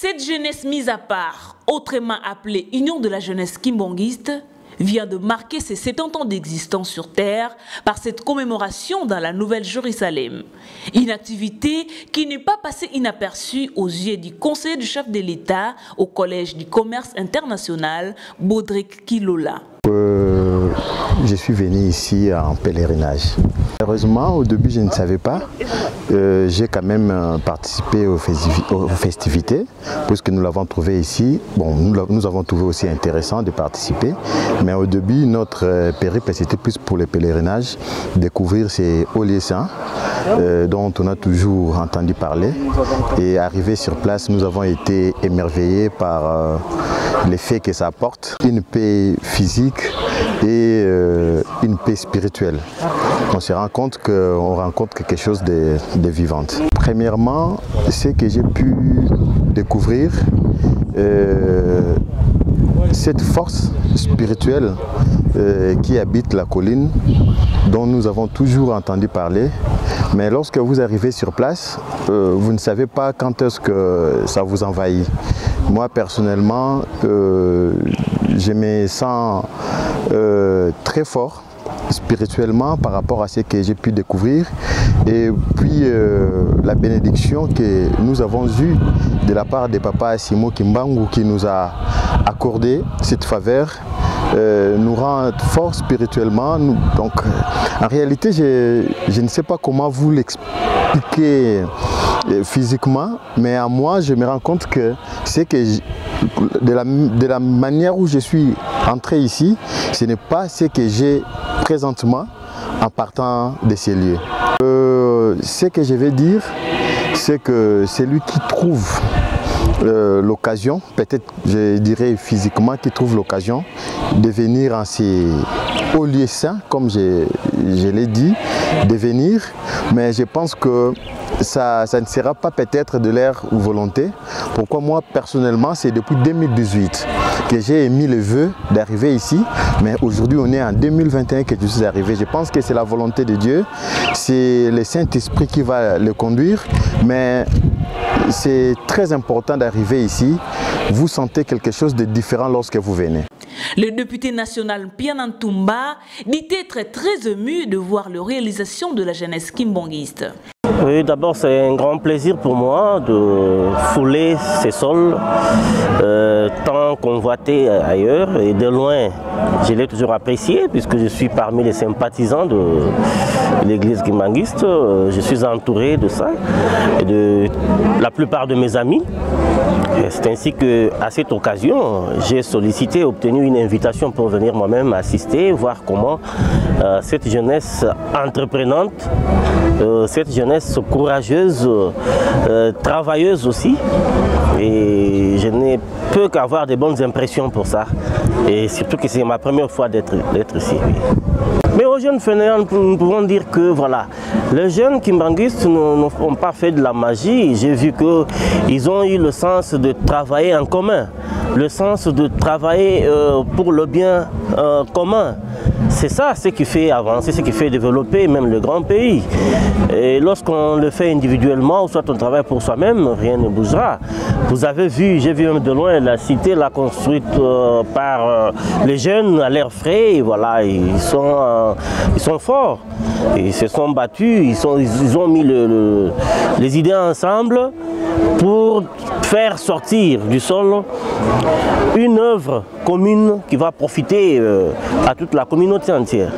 Cette jeunesse mise à part, autrement appelée Union de la jeunesse kimbangiste, vient de marquer ses 70 ans d'existence sur Terre par cette commémoration dans la Nouvelle Jérusalem. Une activité qui n'est pas passée inaperçue aux yeux du conseiller du chef de l'État au Collège du commerce international, Baudric Kilola. Je suis venu ici en pèlerinage. Heureusement, au début, je ne savais pas. J'ai quand même participé aux festivités, puisque nous l'avons trouvé ici. Bon, nous avons trouvé aussi intéressant de participer. Mais au début, notre périple, c'était plus pour le pèlerinage, découvrir ces hauts lieux saints dont on a toujours entendu parler. Et arrivé sur place, nous avons été émerveillés par l'effet que ça apporte. Une paix physique et une paix spirituelle. On se rend compte qu'on rencontre quelque chose de vivant. Premièrement, c'est que j'ai pu découvrir cette force spirituelle qui habite la colline, dont nous avons toujours entendu parler. Mais lorsque vous arrivez sur place, vous ne savez pas quand est-ce que ça vous envahit. Moi, personnellement, je me sens très fort spirituellement par rapport à ce que j'ai pu découvrir, et puis la bénédiction que nous avons eue de la part de Papa Assimo Kimbangu, qui nous a accordé cette faveur, nous rend fort spirituellement. Donc en réalité, je ne sais pas comment vous l'expliquer physiquement, mais à moi je me rends compte que c'est que de la manière où je suis entré ici, ce n'est pas ce que j'ai présentement en partant de ces lieux. Ce que je vais dire, c'est que celui qui trouve l'occasion, peut-être je dirais physiquement, qui trouve l'occasion de venir en ces hauts lieux saints, comme je l'ai dit, de venir, mais je pense que ça ne sera pas peut-être de leur volonté. Pourquoi moi personnellement, c'est depuis 2018 que j'ai émis le vœu d'arriver ici, mais aujourd'hui on est en 2021 que je suis arrivé. Je pense que c'est la volonté de Dieu, c'est le Saint-Esprit qui va le conduire, mais c'est très important d'arriver ici. Vous sentez quelque chose de différent lorsque vous venez. Le député national Pianantumba dit être très ému de voir la réalisation de la jeunesse kimbangiste. Oui, d'abord c'est un grand plaisir pour moi de fouler ces sols tant convoités ailleurs, et de loin je l'ai toujours apprécié puisque je suis parmi les sympathisants de l'église kimbangiste. Je suis entouré de ça et de la plupart de mes amis. C'est ainsi qu'à cette occasion, j'ai sollicité et obtenu une invitation pour venir moi-même assister, voir comment cette jeunesse entreprenante, cette jeunesse courageuse, travailleuse aussi, et je n'ai peu qu'avoir de bonnes impressions pour ça, et surtout que c'est ma première fois d'être ici. Oui. Mais aux jeunes fainéants, nous pouvons dire que voilà, les jeunes kimbanguistes n'ont pas fait de la magie. J'ai vu qu'ils ont eu le sens de travailler en commun, le sens de travailler pour le bien commun. C'est ça ce qui fait avancer, ce qui fait développer même le grand pays. Et lorsqu'on le fait individuellement, ou soit on travaille pour soi-même, rien ne bougera. Vous avez vu, j'ai vu de loin la cité construite par les jeunes à l'air frais, et voilà, ils sont forts, ils se sont battus, ils ont mis les idées ensemble pour faire sortir du sol une œuvre commune qui va profiter à toute la communauté entière.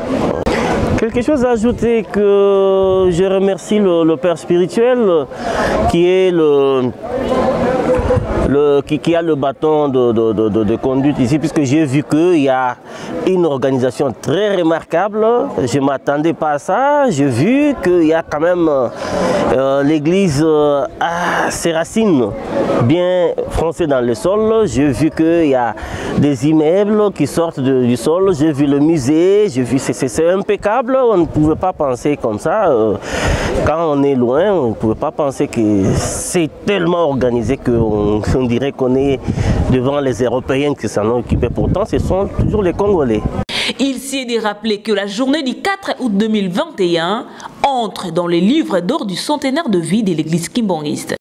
Quelque chose à ajouter, que je remercie le père spirituel qui est qui a le bâton de conduite ici, puisque j'ai vu qu'il y a une organisation très remarquable. Je ne m'attendais pas à ça. J'ai vu qu'il y a quand même l'église à ses racines bien froncées dans le sol. J'ai vu qu'il y a des immeubles qui sortent du sol. J'ai vu le musée. J'ai vu, c'est impeccable. On ne pouvait pas penser comme ça. Quand on est loin, on ne pouvait pas penser que c'est tellement organisé qu'on dirait qu'on est devant les Européens qui s'en ont occupé. Pourtant, ce sont toujours les Congolais. Il s'est de rappeler que la journée du 4 août 2021 entre dans les livres d'or du centenaire de vie de l'église kimbangiste.